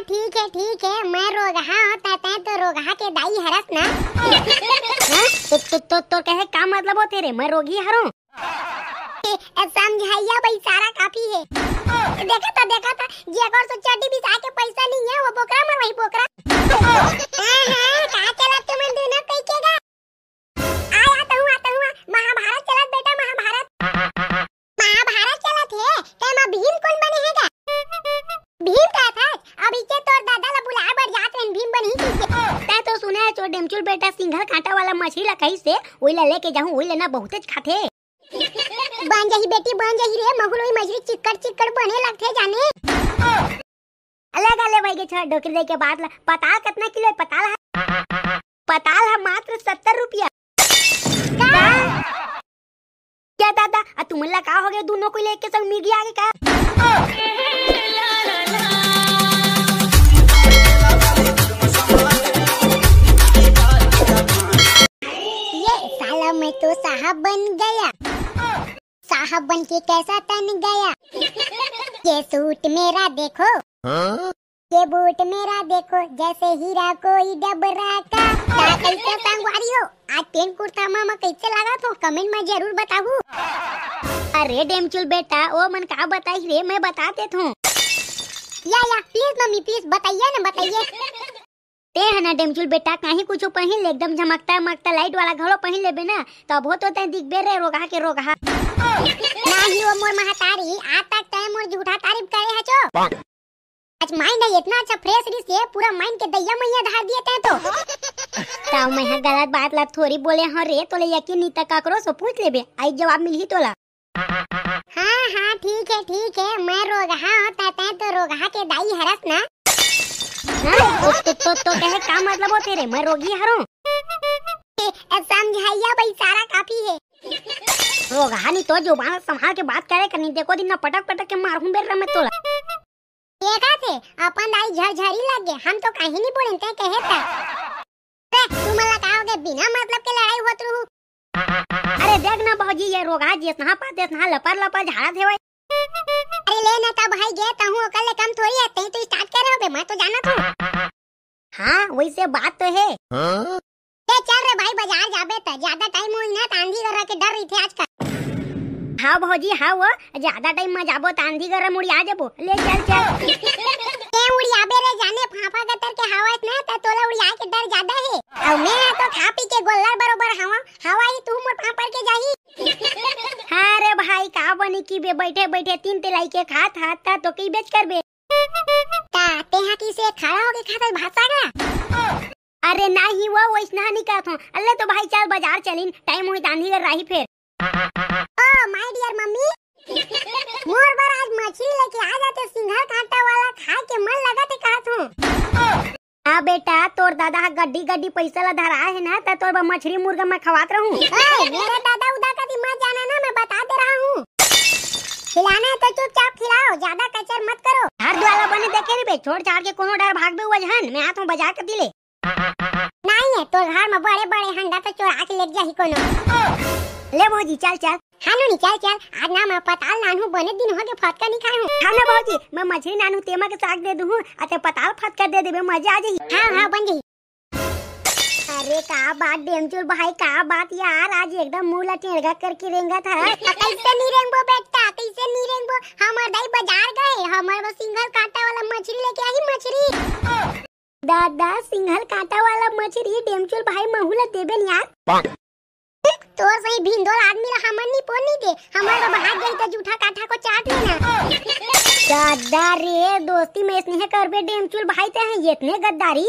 ठीक है मैं रोगहा होता है तो रोगहा के दाई हरस ना। तो कहे का मतलब हो तेरे, मैं रोगी हरूँ? समझाइया भाई सारा काफी है। देखा था जी अगर तो चड्डी भी आके पैसा नहीं है वो बोकरा मर वही बोकरा। कहाँ चला तुम दोनों कैकेगा? आता हूँ महाभारत चलत बेटा महाभारत चलत है ते मां भीम कौन बने हैगा? भीम का था अभी के तोर दादा ला बुला बर जात रहन भीम बनी के। तै तो सुना है चो डेमचुल बेटा सिंघल कांटा वाला मछली ला कहीं से ओइला लेके जाऊं, ओइला ना बहुतेज खाथे। बन जाही बेटी बन जाही रे महुलोई मछली चिक्कड़ बने लगथे जाने। अलग अलग भाई के छ डोकरी दे के बाद ला पताल कितना किलो है? पताल है मात्र 70 रुपया। क्या दादा तुमला का हो गया दोनों को लेके संग मिर्गी आगे का? ये साला मैं तो साहब बन गया। साहब बन के कैसा तन गया? ये सूट मेरा देखो ये बूट मेरा देखो जैसे हीरा कोई डबरा का। कैसे संगवारी हो आज पेन कुर्ता मामा कैसे लगा तो कमेंट में जरूर बताओ। अरे डेमचुल बेटा ओ मन का बताई रे, मैं बता देता हूँ। या प्लीज मम्मी प्लीज बताइए। ते है ना डेमचुल बेटा कहीं कुछ पहन ले एकदम झमकता लाइट वाला घड़ो पहन लेबे ना तब हो तो ते दिखबे रे रोगा के रोगा। नहीं वो मोर महतारी आज तक तय मोर झूठा तारीफ करे है चो। आज माइंड है इतना अच्छा फ्रेश रिस है पूरा माइंड के दैया मैया धार दिए थे तो मैं गलत बात ला थोड़ी बोले हाँ रे तोले यकीन नहीं तक ककरो से पूछ लेबे आई जवाब मिलही तोला। हाँ ठीक है मैं रोगहा होता है तो रोगहा के दाई हरस ना। तो कहे का मतलब हो तेरे, मैं रोगी हरूँ? समझाइया भाई सारा काफी है। रोगा नहीं तो जुबान संभाल के बात करे करनी, देखो दिन ना पटक के मारूं बेर मैं तोला। देखा थे अपन दाई झरझरी लग गए, हम तो कहीं नहीं बोले थे कहे था। तुम ला कहोगे बिना मतलब के लड़ाई होत रहू। अरे देख ना भौजी ये रोगा जितना पाते ना लपर झाड़ा थे। अरे ले ना तब भाई गए तो हूं कल कम थोड़ी आते हैं तो स्टार्ट कर रहे हो मैं तो जाना था। हाँ वैसे बात तो है। ले चल रे भाई बाजार जाबे त ज्यादा टाइम होई ना आंधी गरह के डर रही थे आज का। हाँ भौजी हाँ वो ज्यादा टाइम में जाबो त आंधी गरह मुड़ी आ जाबो। ले चल ते उड़ी आबे रे जाने फाफा गतर के हवा ना त तोला उड़ी आ के डर ज्यादा है। और मैं तो खा पी के गोल्लर बरोबर हवा ही तू मोर फाफड़ के जाही। हाँ रे भाई का बनी की बे बैठे 3 तिलाई के खात हाथ तो की बेच करबे ते हा की से खड़ा होके खाता भाषा का। अरे नहीं वो वैसना नहीं कहत हूं। अल्ले तो भाई चल बाजार चलिन टाइम होई आंधी कर रही फिर। ओ माय डियर मम्मी मोर बार आज मछली लेके आ जाते सिंघल कांटा वाला खाए के मन लगा थे कहत हूं। हाँ बेटा तोर दादा गड्डी पैसा ला धरा है ना त तोर मछली मुर्गा मैं खवात रहूं। मेरे दादा उदा का दिमाग जाना ना मैं बता दे रहा हूँ। खिलाना है तो चुपचाप खिलाओ ज्यादा कचर मत करो। हर द्वाला बने देखे रे छोड़ छाड़ के कोनो डर भाग बे वजहन मैं आता हूं बाजार के दिले। नहीं है तो घर में बड़े हंडा तो चोरा के ले जाही कोनो। ले भौजी चल हानो नी चल आज ना मैं पताल नानू बने दिन हो के फटका नहीं खाऊं। हाँ ना भौजी मैं मछली नानू तेमा के साग दे दूं अते पताल फटका दे देबे मजा आ जाई। हाँ बन जाई। अरे का बात डेमचुल भाई का बात यार आज एकदम मुंह ला टेढ़ा करके रेंगा था। कैसे नहीं रेंगबो बेटा कैसे नहीं रेंगबो हमर दाई बाजार गए हमर वो सिंघल कांटा वाला मछली लेके आई मछली। दादा सिंघल कांटा वाला मछली डेमचुल भाई महुला देबे यार। तो सही भिंडोल आदमी ला हमन नहीं पोनी दे हमर भाग गई तो जूठा काठा को चाट लेना। दादा रे दोस्ती में स्नेह करबे डेमचुल भाई ते हैं इतने गद्दारी।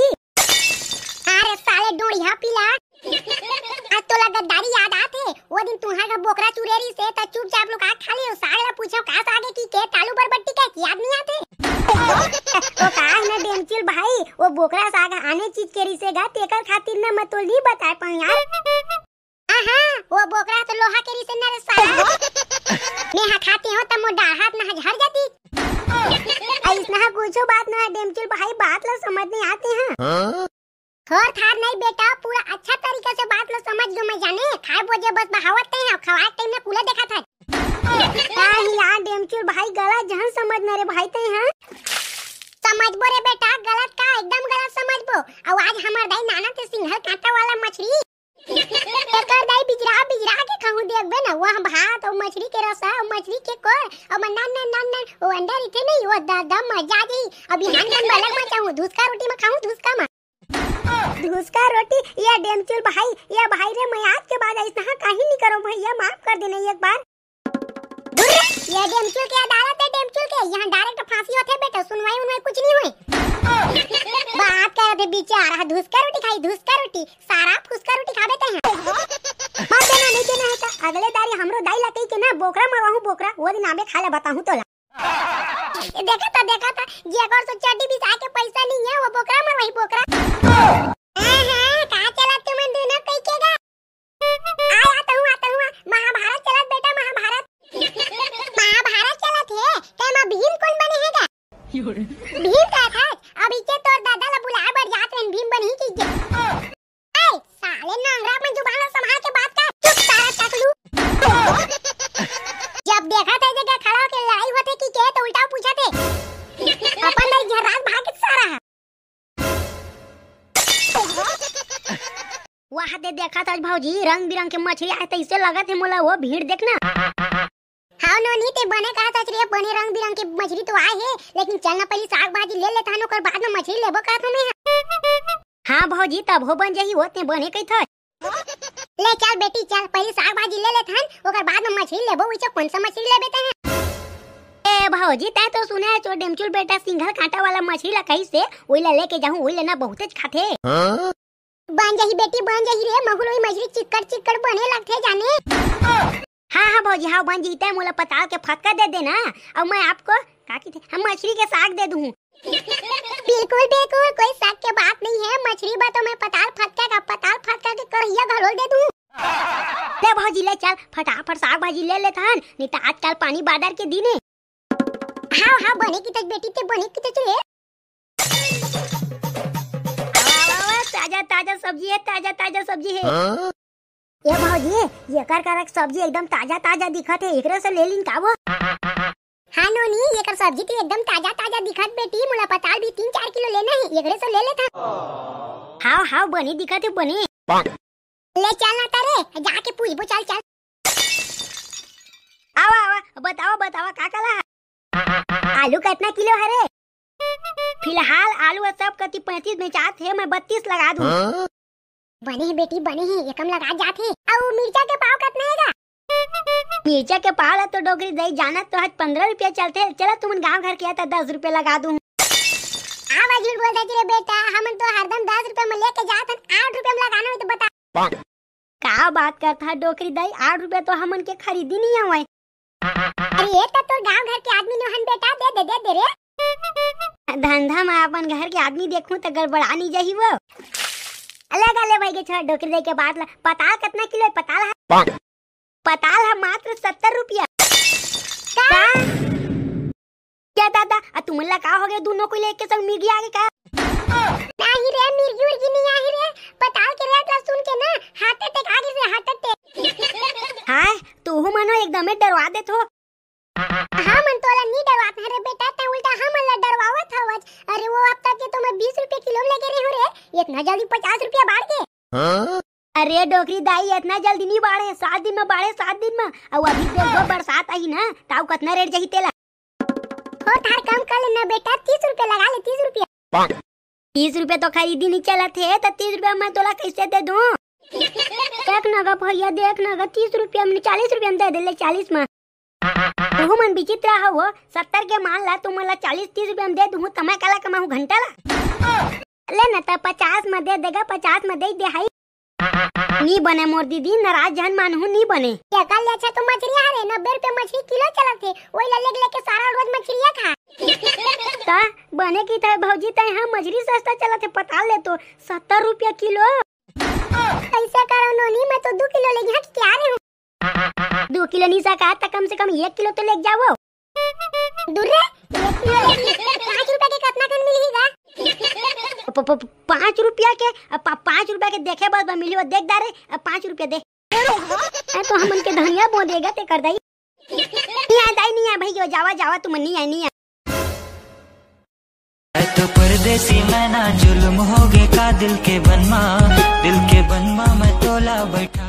अरे साले डोड़िया पिला आज तो लगा गद्दारी याद आते वो दिन तुम्हारा बोकरा चुरेरी से त चुपचाप लोग खा लियो साले ला पूछो का आगे की के तालू बरबट्टी का याद नहीं आते। तो का है ना डेमचुल भाई वो बोकरा साग आने चीज के रिसेगा तेकर खातिर ना मैं तो नहीं बता पाऊं यार। वो बोकरा तो लोहा के रिसे ना साला नेहा खाते हो त मोर हाथ ना झड़ जाती। ऐसा कुछ बात ना डेमचुल भाई बात ला समझ नहीं आते हैं। थोर थार नहीं बेटा पूरा अच्छा तरीके से बात लो समझ लो मैं जाने खाए बोझे बस बहावत है खवाए टाइम में कूला देखा था। यार डेमचुल भाई गला जहां समझ ना रे भाई ते हैं समझ बोरे बेटा गला मछली के रसा और मछली के कोर और नन वो अंडा इथे नहीं वो दादा मजा दी। अब यहाँ कन अलग में चाहूं धुसका रोटी में खाऊं धुसका में धुसका रोटी या डेमचुल भाई या भाई रे मैं आज के बाद ऐसा कहीं नहीं करो भैया माफ कर देना एक बार। ये डेमचुल के अदालत है डेमचुल के यहाँ डायरेक्ट फांसी होते बेटा सुनवाई उनवाई कुछ नहीं हुई। बात कर रहे बीच आ रहा धुसका रोटी खाई धुसका रोटी सारा फुसका रोटी खा देते हैं। मत देना नहीं देना है तो अगले दारी हमरो दाई लकई के ना बोकरा मरवाहू बोकरा वो दिन आबे खा ले बताहूं तोला। देखा था जे अगर तो चड्डी बिछा के पैसा नहीं है वो बोकरा मरवाई बोकरा। हां कहां चला तुम दोनों कई केगा आता हूं महाभारत चला बेटा महाभारत चला थे तेमा भीम कौन बने हैगा भीम का था अभी के तोर दादा ला बुला बढ़ जात रन भीम बनी की ए साले नंगरा में जुबान संभाल के बात कर चुप सारा टकलू। जब देखा था जगह खड़ा होके लड़ाई होते की के तो उल्टा पूछा थे अपन नहीं जराग भाग सारा वहां दे देखा था भौजी रंग बिरंग के मछली आए तो इसे लगा थे मोला वो भीड़ देखना। हाँ नोनी ते बने कहा था रे बने रंग बिरंग के मछली तो आए है लेकिन चलना पहले साग भाजी ले लेता हन ओकर बाद में मछली लेबो का तुम्हें। हां भौजी तब हो बन जही होते बने कई था ले चल बेटी चल पहले साग भाजी ले लेता हन ओकर बाद में मछली लेबो उसे कौन सा मछली लेबे ते हैं। ए भौजी तै तो सुने है चो डेमचुल बेटा सिंघल कांटा वाला मछली ला कहीं से ओइला लेके जाऊं ओइला ना बहुते खाथे। बन जही बेटी बन जही रे मगुलोई मछली चिक्कड़ बने लगथे जाने। हाँ भौजी हाँ बन जीते मोला पताल के फटका दे देना और मैं आपको काकी थे हम मछली के साग दे दूं। बिल्कुल कोई साग के बात नहीं है मछली बा तो मैं पताल फटका के कढ़िया घरोल दे दूं। ले भौजी ले चल फटाफट साग भाजी ले लेता हन नहीं तो आजकल पानी बादर के दिन है। हाँ बने की तक बेटी ते बने की तक ले ताजा सब्जी है ये भौजी ये कर सब्जी एकदम ताजा दिखत है एकरे से ले लिन का वो। हाँ नोनी ये कर सब्जी तो एकदम ताजा दिखत बेटी मुला पताल भी 3-4 किलो लेना है एकरे से ले लेता। हाँ बनी दिखत है बनी ले चल ना तारे जाके पूछबो चल आवा बतावा का कला आलू कितना किलो है रे। फिलहाल आलू सब कति 35 में चाहत है मैं 32 लगा दूं। बने है बेटी बने है एकम लगा जाते और मिर्चा के पाव कितना हैगा। मिर्चा के पाव ला तो डोगरी दही जाना तो आज 15 रुपया चलते चला तुम गांव घर के आता 10 रुपया लगा दूं। आवाज झूठ बोलता रे बेटा हम तो हरदम 10 रुपया में लेके जात 8 रुपया में लगाना हो तो बता का बात करता डोकरी दही 8 रुपया तो हमन के खरीदी नहीं हवे। अरे ये तो गांव घर के आदमी नहन बेटा दे रे धंधा में अपन घर के आदमी देखूं तो गड़बड़ा नहीं जाही वो अलग भाई के छोड़ डोकरी दे के बाद पताल कितना किलो है पताल है मात्र 70 रुपया। क्या दादा तुमला का हो गया दोनों को लेके संग मिर्गी आगे का नहीं रे मिर्गी उर्गी नहीं आई रे पताल के रेट ला सुन के ना हार्ट अटैक आगे से हार्ट अटैक। हां तू मनो एकदम डरवा दे तो। हाँ मन तोला नहीं डरवात है रे बेटा ते उल्टा हम ला डरवावत हवज। अरे वो अब तक के तो मैं 20 रुपए किलो लेके रे हो रे इतना जल्दी 50 रुपया बढ़ गए। अरे डोकरी दाई इतना जल्दी नहीं बढ़े 7 दिन में बढ़े 7 दिन में और अभी देखो बरसात आई ना ताऊ कितना रेट जही तेला हो तार कम कर लेना बेटा 30 रुपए लगा ले 30 रुपया 30 रुपए तो खरीदी नहीं चला थे तो 30 रुपया मैं तोला कैसे दे दूं। देख नगा भैया देख नगा 30 रुपया में 40 रुपया में दे दे ले 40 में तू मन विचित्र हो 70 के मान ला तुम मला 40-30 रुपया में दे दूं तमै काला कमाऊ घंटा ला ले न त 50 में दे देगा 50 में दे दे हाई नी बने मोर दीदी नाराज जन मानहु नी बने क्या कल अच्छा तो मछली आ रे 90 रुपए मछली किलो चलत थे ओई ला लेके सारा रोज मछलियां खा ता बने की था भौजी तय हां मछली सस्ता चलत है पता ले तो 70 रुपया किलो। ऐसा करो नोनी मैं तो 2 किलो ले यहाँ क्या रही हूँ 2 किलो नहीं सका तो कम से कम 1 किलो तो ले जाओ दूर रे 1 किलो 5 रुपए के कितना कन मिलेगा 5 रुपया के 5 रुपया के देखे बस मिलियो देख दारे 5 रुपया दे तो हमन के धनिया बो देगा ते कर दई नहीं आ भैया जावा तुम नहीं आ तो परदेसी मैं ना जुल्म हो गए का दिल के बनवा मैं तोला बैठा